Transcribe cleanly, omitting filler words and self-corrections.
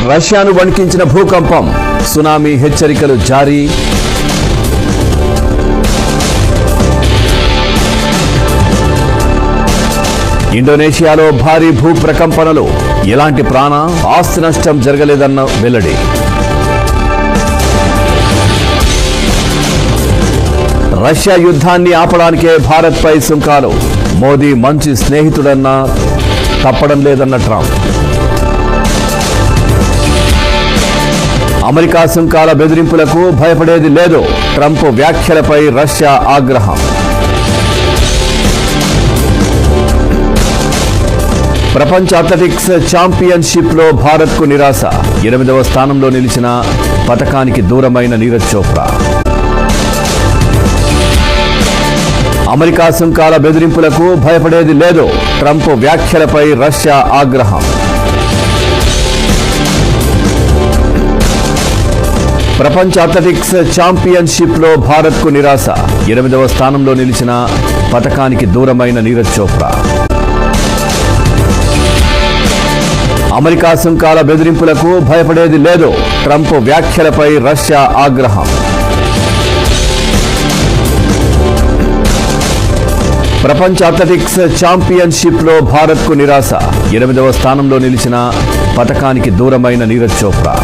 రష్యాను వణికించిన భూకంపం, సునామీ హెచ్చరికలు జారీ. ఇండోనేషియాలో భారీ భూప్రకంపనలు, ఎలాంటి ప్రాణ ఆస్తి నష్టం జరగలేదన్న వెల్లడి. రష్యా యుద్ధాన్ని ఆపడానికే భారత్పై సుంకాలు, మోదీ మంచి స్నేహితుడన్నా తప్పడం లేదన్న ట్రంప్. అమెరికా సుంకాల బెదిరింపులకు భయపడేది లేదు, ట్రంప్ వ్యాఖ్యలపై రష్యా ఆగ్రహం. ప్రపంచ అథ్లెటిక్స్ ఛాంపియన్షిప్లో భారత్కు నిరాశ, 8వ స్థానంలో నిలిచిన పతకానికి దూరమైన నీరజ్ చోప్రా. అమెరికా సుంకాల బెదిరింపులకు భయపడేది లేదు, ట్రంప్ వ్యాఖ్యలపై రష్యా ఆగ్రహం. ప్రపంచ అథ్లెటిక్స్ ఛాంపియన్షిప్లో భారత్కు నిరాశ, 8వ స్థానంలో నిలిచిన పతకానికి దూరమైన నీరజ్ చోప్రా. అమెరికా సుంకాల బెదిరింపులకు భయపడేది లేదు, ట్రంప్ వ్యాఖ్యలపై రష్యా ఆగ్రహం. ప్రపంచ అథ్లెటిక్స్ ఛాంపియన్షిప్లో భారత్కు నిరాశ, 8వ స్థానంలో నిలిచిన పతకానికి దూరమైన నీరజ్ చోప్రా.